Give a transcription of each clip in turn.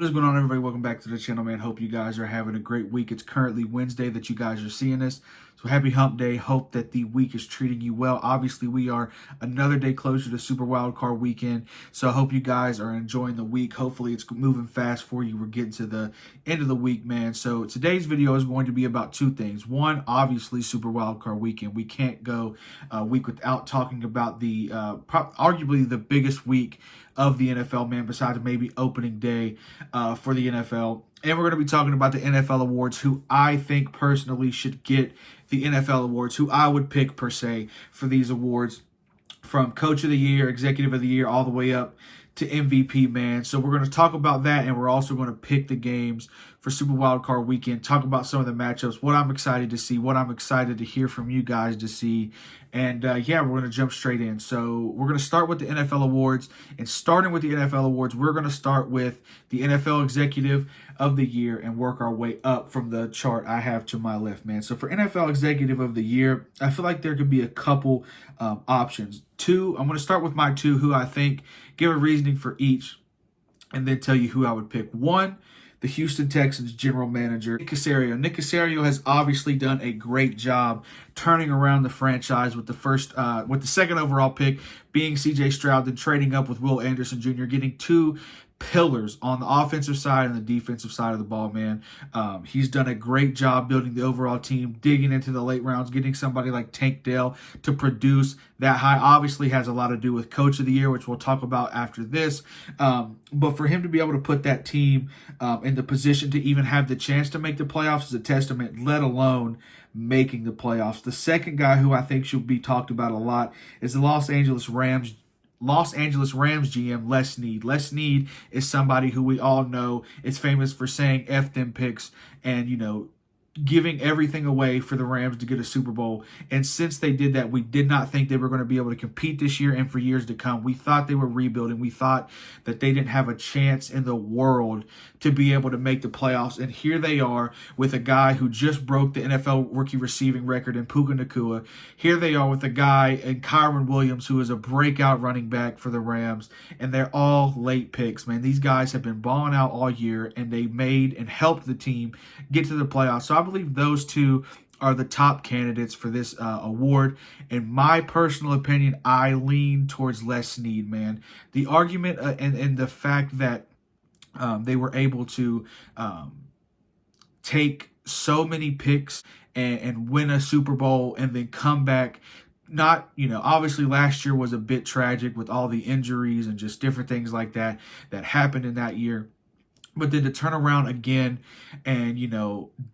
What is going on, everybody? Welcome back to the channel, man. Hope you guys are having a great week. It's currently Wednesday that you guys are seeing this. So happy hump day. Hope that the week is treating you well. Obviously, we are another day closer to Super Wildcard Weekend. So I hope you guys are enjoying the week. Hopefully, it's moving fast for you. We're getting to the end of the week, man. So today's video is going to be about two things. One, obviously, Super Wildcard Weekend. We can't go a week without talking about the arguably the biggest week of the NFL, man, besides maybe opening day for the NFL. And we're going to be talking about the NFL awards, who I think personally should get the NFL awards, who I would pick per se for these awards, from Coach of the Year, Executive of the Year, all the way up to MVP, man. So we're going to talk about that, and we're also going to pick the games for Super Wildcard Weekend, talk about some of the matchups, what I'm excited to see, what I'm excited to hear from you guys to see. And yeah, we're going to jump straight in. So we're going to start with the NFL awards. And starting with the NFL awards, we're going to start with the NFL Executive of the Year and work our way up from the chart I have to my left, man. So for NFL Executive of the Year, I feel like there could be a couple options. Two, I'm going to start with my two, who I think give a reasoning for each, and then tell you who I would pick. One, the Houston Texans general manager, Nick Caserio. Nick Caserio has obviously done a great job turning around the franchise with the second overall pick being C.J. Stroud, then trading up with Will Anderson Jr., getting two pillars on the offensive side and the defensive side of the ball, man. He's done a great job building the overall team, digging into the late rounds, getting somebody like Tank Dell to produce that high. Obviously has a lot to do with Coach of the Year, which we'll talk about after this. But for him to be able to put that team in the position to even have the chance to make the playoffs is a testament, let alone making the playoffs. The second guy who I think should be talked about a lot is the Los Angeles Rams GM, Les Snead. Les Snead is somebody who we all know is famous for saying F them picks and, giving everything away for the Rams to get a Super Bowl. And since they did that, we did not think they were going to be able to compete this year and for years to come. We thought they were rebuilding. We thought that they didn't have a chance in the world to be able to make the playoffs. And here they are with a guy who just broke the NFL rookie receiving record in Puka Nacua. Here they are with a guy in Kyron Williams, who is a breakout running back for the Rams. And they're all late picks, man. These guys have been balling out all year, and they made and helped the team get to the playoffs. So I believe those two are the top candidates for this award. In my personal opinion, I lean towards Les Snead, man. The argument and the fact that they were able to take so many picks and win a Super Bowl and then come back. Not, obviously last year was a bit tragic with all the injuries and just different things like that happened in that year. But then to turn around again and,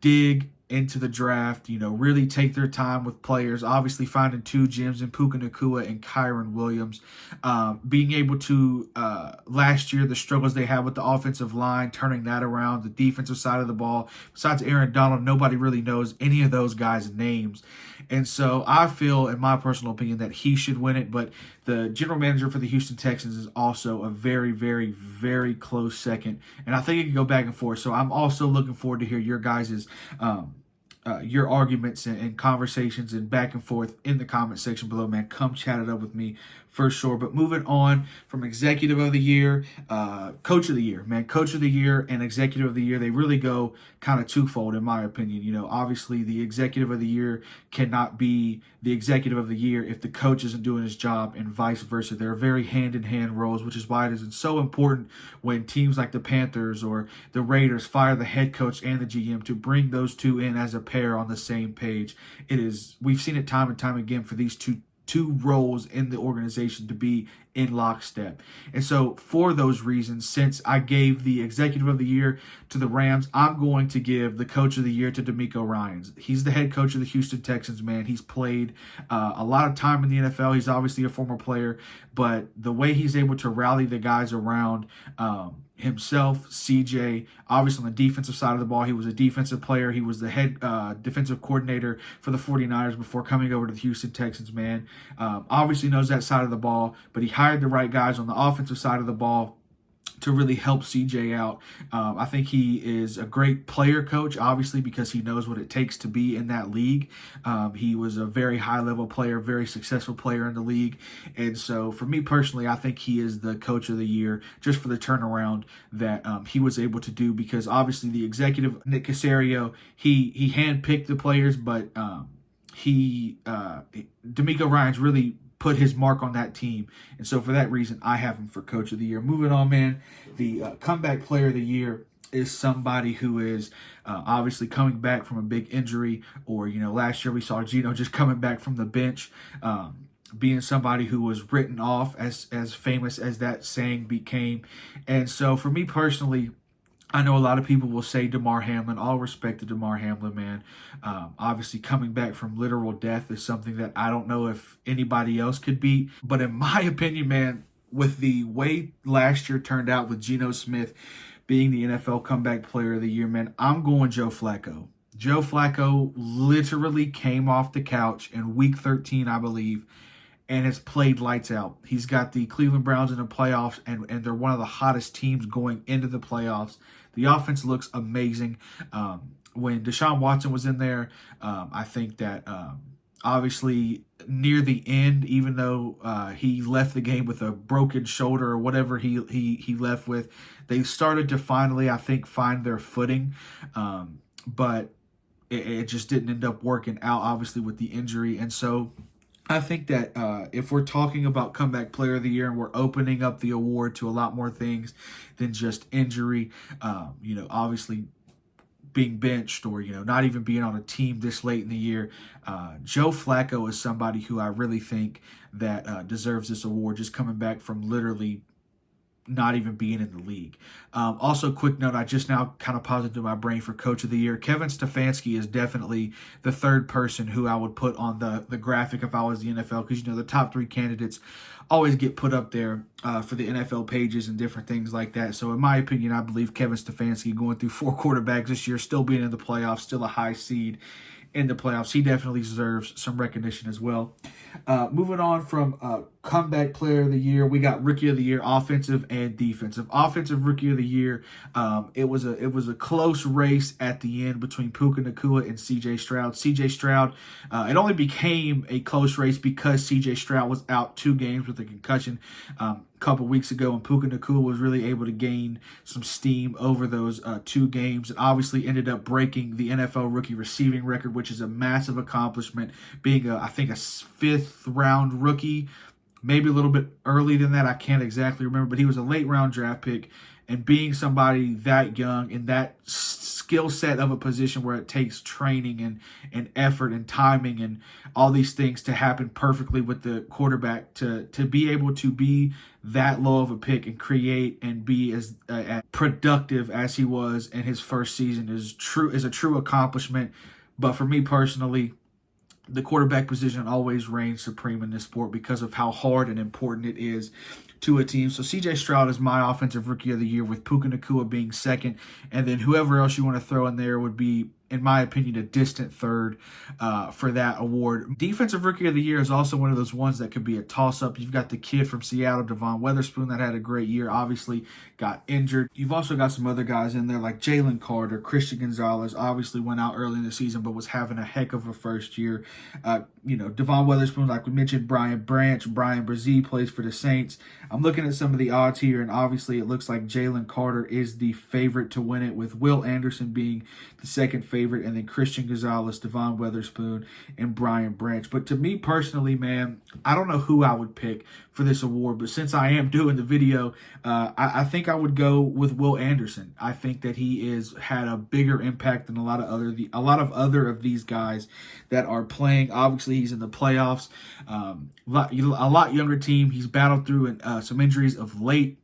dig into the draft, really take their time with players, obviously finding two gems in Puka Nacua and Kyron Williams, being able to, last year, the struggles they had with the offensive line, turning that around, the defensive side of the ball. Besides Aaron Donald, nobody really knows any of those guys' names. And so I feel, in my personal opinion, that he should win it. But the general manager for the Houston Texans is also a very, very, very close second. And I think it can go back and forth. So I'm also looking forward to hear your guys' your arguments and conversations and back and forth in the comment section below, man. Come chat it up with me for sure. But moving on from Executive of the Year, Coach of the Year, man. Coach of the Year and Executive of the Year, they really go kind of twofold in my opinion. Obviously the Executive of the Year cannot be the Executive of the Year if the coach isn't doing his job, and vice versa. They're very hand-in-hand roles, which is why it is so important when teams like the Panthers or the Raiders fire the head coach and the GM to bring those two in as a pair on the same page. We've seen it time and time again for these two roles in the organization to be in lockstep. And so for those reasons, since I gave the Executive of the Year to the Rams, I'm going to give the Coach of the Year to DeMeco Ryans. He's the head coach of the Houston Texans, man. He's played a lot of time in the NFL. He's obviously a former player, but the way he's able to rally the guys around himself, CJ, obviously on the defensive side of the ball, he was a defensive player. He was the head defensive coordinator for the 49ers before coming over to the Houston Texans, man. Obviously knows that side of the ball, but he hired the right guys on the offensive side of the ball. to really help CJ out. I think he is a great player coach, obviously, because he knows what it takes to be in that league. He was a very high-level player, very successful player in the league. And so for me personally, I think he is the coach of the year just for the turnaround that he was able to do, because obviously the executive, Nick Caserio, he handpicked the players, but D'Amico Ryans really put his mark on that team. And so for that reason, I have him for coach of the year. Moving on, man, the comeback player of the year is somebody who is obviously coming back from a big injury, or, last year we saw Gino just coming back from the bench, being somebody who was written off, as famous as that saying became. And so for me personally, I know a lot of people will say Damar Hamlin. All respect to Damar Hamlin, man. Obviously, coming back from literal death is something that I don't know if anybody else could beat. But in my opinion, man, with the way last year turned out with Geno Smith being the NFL Comeback Player of the Year, man, I'm going Joe Flacco. Joe Flacco literally came off the couch in Week 13, I believe, and has played lights out. He's got the Cleveland Browns in the playoffs, and they're one of the hottest teams going into the playoffs. The offense looks amazing. When Deshaun Watson was in there, I think that obviously near the end, even though he left the game with a broken shoulder or whatever he left with, they started to finally, I think, find their footing. But it just didn't end up working out, obviously, with the injury. And so I think that if we're talking about comeback player of the year and we're opening up the award to a lot more things than just injury, obviously being benched or, not even being on a team this late in the year, Joe Flacco is somebody who I really think that deserves this award, just coming back from literally not even being in the league. Also, quick note, I just now kind of popped into my brain for Coach of the Year. Kevin Stefanski is definitely the third person who I would put on the graphic if I was the NFL, because, the top three candidates always get put up there for the NFL pages and different things like that. So in my opinion, I believe Kevin Stefanski, going through 4 quarterbacks this year, still being in the playoffs, still a high seed in the playoffs, he definitely deserves some recognition as well. Moving on from comeback player of the year, we got rookie of the year, offensive and defensive. Offensive rookie of the year, it was a close race at the end between Puka Nacua and C.J. Stroud. C.J. Stroud, it only became a close race because C.J. Stroud was out 2 games with a concussion a couple weeks ago, and Puka Nacua was really able to gain some steam over those 2 games, and obviously ended up breaking the NFL rookie receiving record, which is a massive accomplishment, being I think a 5th round rookie, maybe a little bit early than that, I can't exactly remember, but he was a late round draft pick, and being somebody that young in that skill set of a position where it takes training and effort and timing and all these things to happen perfectly with the quarterback, to be able to be that low of a pick and create and be as productive as he was in his first season is a true accomplishment. But for me personally, the quarterback position always reigns supreme in this sport because of how hard and important it is to a team. So C.J. Stroud is my offensive rookie of the year, with Puka Nacua being second. And then whoever else you want to throw in there would be, in my opinion, a distant third for that award. Defensive rookie of the year is also one of those ones that could be a toss-up. You've got the kid from Seattle, Devon Witherspoon, that had a great year, obviously got injured. You've also got some other guys in there like Jalen Carter, Christian Gonzalez, obviously went out early in the season but was having a heck of a first year. Devon Witherspoon, like we mentioned, Brian Branch, Brian Brzee plays for the Saints. I'm looking at some of the odds here, and obviously it looks like Jalen Carter is the favorite to win it, with Will Anderson being the second favorite, and then Christian Gonzalez, Devon Witherspoon, and Brian Branch. But to me personally, man, I don't know who I would pick for this award, but since I am doing the video, I think I would go with Will Anderson. I think that he is had a bigger impact than a lot of other of these guys that are playing. Obviously, he's in the playoffs, a lot younger team. He's battled through some injuries of late.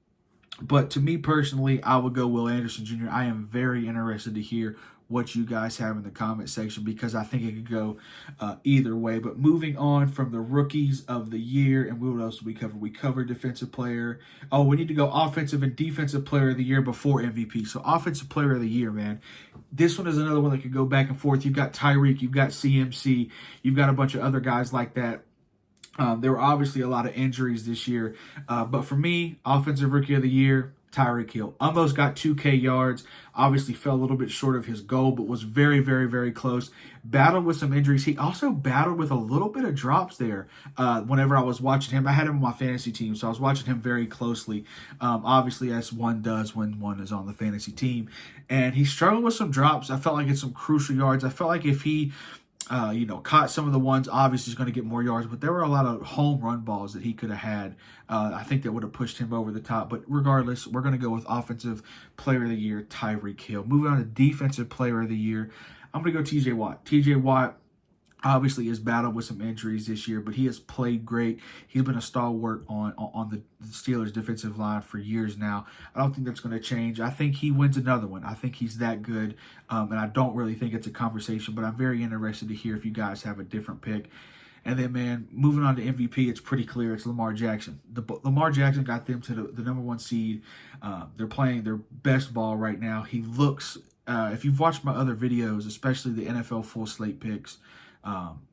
But to me personally, I would go Will Anderson Jr. I am very interested to hear what you guys have in the comment section, because I think it could go either way. But moving on from the rookies of the year, and what else did we cover? We covered defensive player. Oh, we need to go offensive and defensive player of the year before MVP. So offensive player of the year, man. This one is another one that could go back and forth. You've got Tyreek, you've got CMC, you've got a bunch of other guys like that. There were obviously a lot of injuries this year. But for me, offensive rookie of the year, Tyreek Hill almost got 2K yards. Obviously fell a little bit short of his goal, but was very, very, very close. Battled with some injuries. He also battled with a little bit of drops there. Whenever I was watching him, I had him on my fantasy team, so I was watching him very closely. Obviously, as one does when one is on the fantasy team. And he struggled with some drops. I felt like it's some crucial yards. I felt like if he caught some of the ones, obviously he's going to get more yards, but there were a lot of home run balls that he could have had. I think that would have pushed him over the top. But regardless, we're going to go with Offensive Player of the Year, Tyreek Hill. Moving on to Defensive Player of the Year, I'm going to go TJ Watt. TJ Watt obviously has battled with some injuries this year, but he has played great. He's been a stalwart on the Steelers' defensive line for years now. I don't think that's going to change. I think he wins another one. I think he's that good, and I don't really think it's a conversation, but I'm very interested to hear if you guys have a different pick. And then, man, moving on to MVP, it's pretty clear it's Lamar Jackson. Lamar Jackson got them to the number one seed. They're playing their best ball right now. He looks, if you've watched my other videos, especially the NFL full slate picks,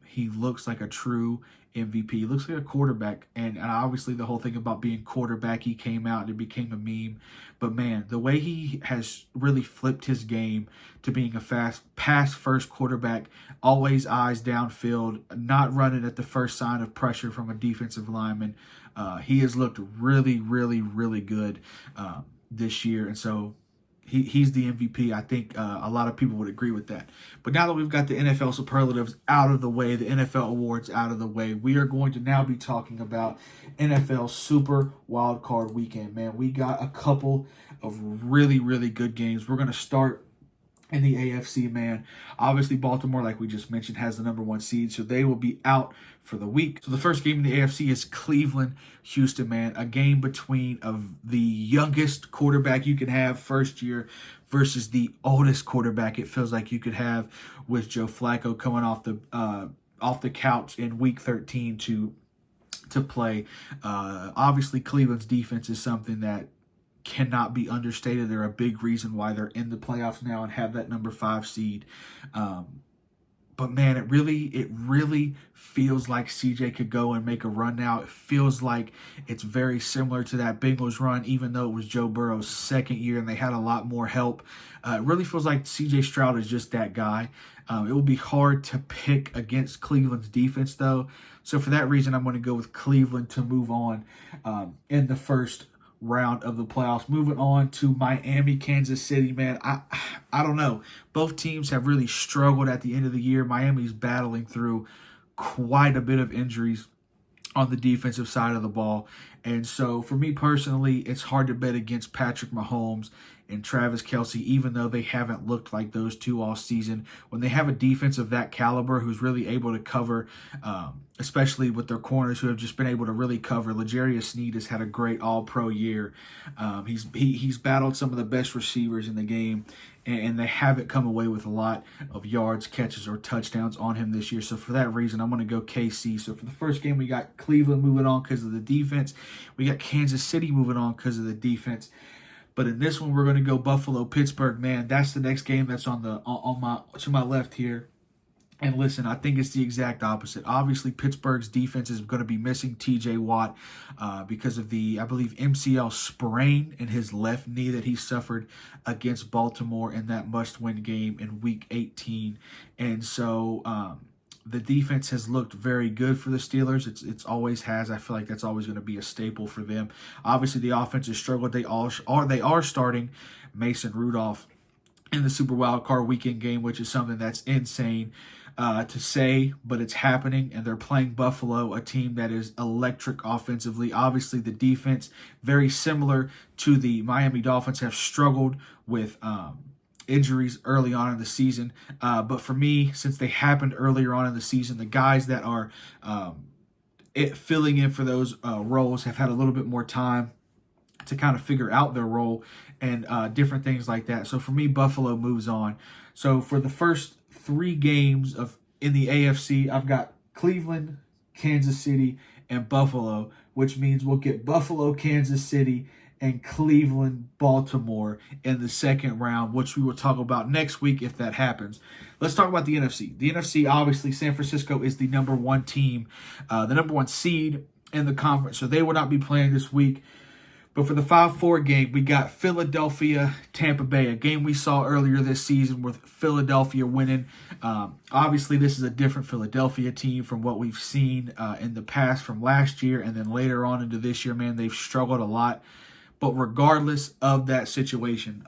he looks like a true MVP. He looks like a quarterback. And obviously the whole thing about being quarterback, he came out and it became a meme. But man, the way he has really flipped his game to being a fast pass first quarterback, always eyes downfield, not running at the first sign of pressure from a defensive lineman. He has looked really, really, really good this year. And so he's the MVP. I think a lot of people would agree with that. But now that we've got the NFL superlatives out of the way, the NFL awards out of the way, we are going to now be talking about NFL Super Wild Card Weekend. Man, we got a couple of really, really good games. We're going to start in the AFC, man. Obviously, Baltimore, like we just mentioned, has the number one seed, so they will be out for the week. So the first game in the AFC is Cleveland-Houston, man. A game between the youngest quarterback you can have first year versus the oldest quarterback it feels like you could have with Joe Flacco coming off the couch in Week 13 to play. Obviously, Cleveland's defense is something that cannot be understated. They're a big reason why they're in the playoffs now and have that number 5 seed. But man, it really feels like CJ could go and make a run now. It feels like it's very similar to that Bengals run, even though it was Joe Burrow's second year and they had a lot more help. It really feels like CJ Stroud is just that guy. It will be hard to pick against Cleveland's defense, though. So for that reason, I'm going to go with Cleveland to move on in the first round of the playoffs. Moving on to Miami, Kansas City, man. I don't know. Both teams have really struggled at the end of the year. Miami's battling through quite a bit of injuries on the defensive side of the ball. And so for me personally, it's hard to bet against Patrick Mahomes and Travis Kelce, even though they haven't looked like those two all season. When they have a defense of that caliber who's really able to cover, especially with their corners who have just been able to really cover. L'Jarius Sneed has had a great all-pro year. He's battled some of the best receivers in the game, and they haven't come away with a lot of yards, catches, or touchdowns on him this year. So for that reason, I'm going to go KC. So for the first game, we got Cleveland moving on because of the defense. We got Kansas City moving on because of the defense. But in this one, we're going to go Buffalo, Pittsburgh. Man, that's the next game that's on to my left here. And listen, I think it's the exact opposite. Obviously, Pittsburgh's defense is going to be missing TJ Watt because of the, I believe, MCL sprain in his left knee that he suffered against Baltimore in that must-win game in Week 18. And so the defense has looked very good for the Steelers. It's always has. I feel like that's always going to be a staple for them. Obviously, the offense has struggled. They are starting Mason Rudolph in the Super Wild Card Weekend game, which is something that's insane to say, but it's happening, and they're playing Buffalo, a team that is electric offensively. Obviously, the defense, very similar to the Miami Dolphins, have struggled with injuries early on in the season. But for me, since they happened earlier on in the season, the guys that are filling in for those roles have had a little bit more time to kind of figure out their role and different things like that. So for me, Buffalo moves on. So for the first 3 games in the AFC, I've got Cleveland, Kansas City, and Buffalo, which means we'll get Buffalo, Kansas City, and Cleveland, Baltimore in the second round, which we will talk about next week if that happens. Let's talk about the NFC. The NFC, obviously, San Francisco is the number 1 team, the number 1 seed in the conference, so they will not be playing this week. But for the 5-4 game, we got Philadelphia, Tampa Bay, a game we saw earlier this season with Philadelphia winning. Obviously, this is a different Philadelphia team from what we've seen in the past from last year and then later on into this year. Man, they've struggled a lot. But regardless of that situation,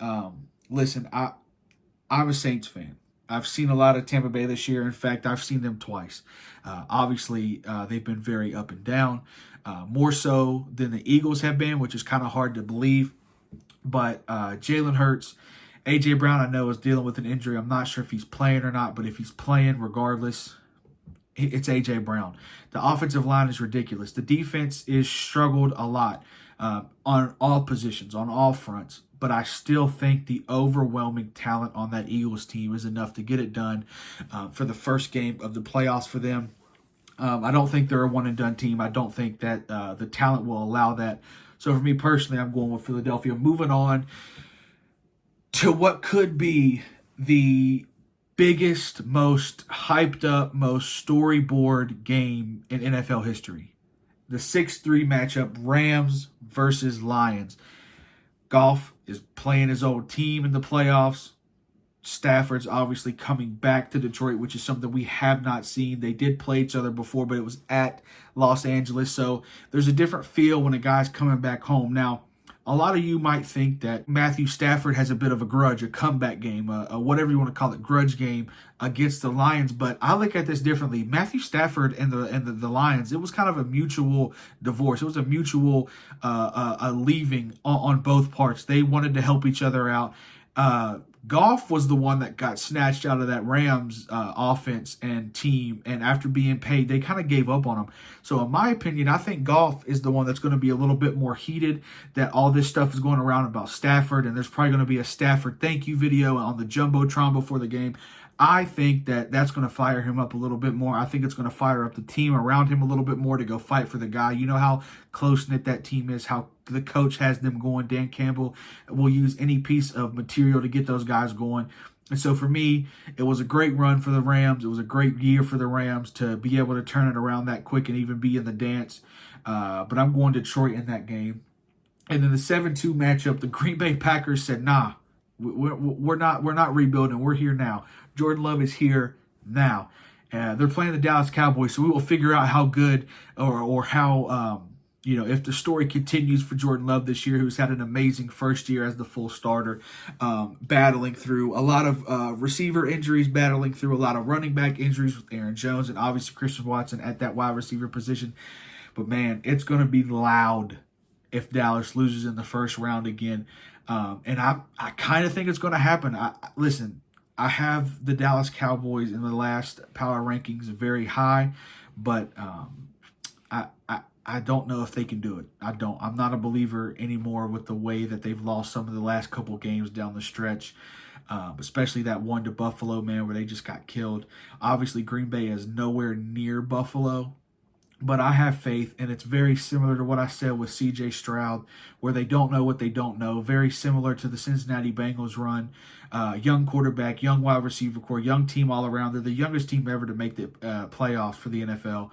listen, I'm a Saints fan. I've seen a lot of Tampa Bay this year. In fact, I've seen them twice. Obviously, they've been very up and down, more so than the Eagles have been, which is kind of hard to believe. But Jalen Hurts, A.J. Brown, I know, is dealing with an injury. I'm not sure if he's playing or not, but if he's playing, regardless, it's A.J. Brown. The offensive line is ridiculous. The defense is struggled a lot on all positions, on all fronts. But I still think the overwhelming talent on that Eagles team is enough to get it done for the first game of the playoffs for them. I don't think they're a one-and-done team. I don't think that the talent will allow that. So for me personally, I'm going with Philadelphia. Moving on to what could be the biggest, most hyped up, most storyboard game in NFL history. The 6-3 matchup, Rams versus Lions. Goff is playing his old team in the playoffs. Stafford's obviously coming back to Detroit, which is something we have not seen. They did play each other before, but it was at Los Angeles. So there's a different feel when a guy's coming back home. Now, a lot of you might think that Matthew Stafford has a bit of a grudge, a comeback game, whatever you want to call it, grudge game against the Lions. But I look at this differently. Matthew Stafford and the Lions, it was kind of a mutual divorce. It was a mutual leaving on both parts. They wanted to help each other out. Goff was the one that got snatched out of that Rams offense and team, and after being paid, they kind of gave up on him. So in my opinion, I think Goff is the one that's going to be a little bit more heated, that all this stuff is going around about Stafford, and there's probably going to be a Stafford thank you video on the Jumbotron before the game. I think that that's going to fire him up a little bit more. I think it's going to fire up the team around him a little bit more to go fight for the guy. You know how close-knit that team is, how the coach has them going. Dan Campbell will use any piece of material to get those guys going. And so for me, it was a great run for the Rams. It was a great year for the Rams to be able to turn it around that quick and even be in the dance. But I'm going Detroit in that game. And then the 7-2 matchup, the Green Bay Packers said, nah, we're not rebuilding. We're here now. Jordan Love is here now. They're playing the Dallas Cowboys, so we will figure out how good or how if the story continues for Jordan Love this year, who's had an amazing first year as the full starter, battling through a lot of receiver injuries, battling through a lot of running back injuries with Aaron Jones and obviously Christian Watson at that wide receiver position. But man, it's going to be loud if Dallas loses in the first round again. And I kind of think it's going to happen. Listen, I have the Dallas Cowboys in the last power rankings very high, but I don't know if they can do it. I'm not a believer anymore with the way that they've lost some of the last couple games down the stretch, especially that one to Buffalo, man, where they just got killed. Obviously, Green Bay is nowhere near Buffalo, but I have faith, and it's very similar to what I said with C.J. Stroud, where they don't know what they don't know. Very similar to the Cincinnati Bengals run. Young quarterback, young wide receiver core, young team all around. They're the youngest team ever to make the playoffs for the NFL.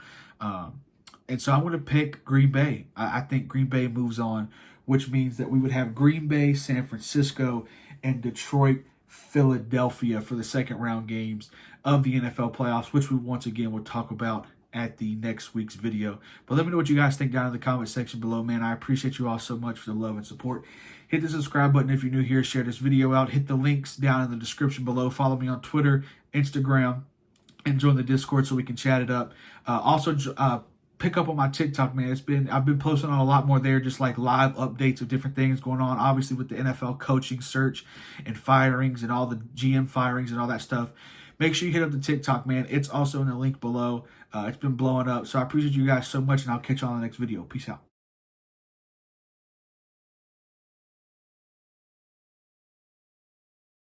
And so I'm going to pick Green Bay. I think Green Bay moves on, which means that we would have Green Bay, San Francisco, and Detroit, Philadelphia for the second round games of the NFL playoffs, which we once again will talk about at the next week's video. But let me know what you guys think down in the comment section below, man. I appreciate you all so much for the love and support. Hit the subscribe button if you're new here. Share this video out. Hit the links down in the description below. Follow me on Twitter, Instagram, and join the Discord so we can chat it up. Also, pick up on my TikTok, man. I've been posting on a lot more there, just like live updates of different things going on, obviously with the NFL coaching search and firings and all the GM firings and all that stuff. Make sure you hit up the TikTok, man. It's also in the link below. It's been blowing up. So I appreciate you guys so much, and I'll catch you on the next video. Peace out.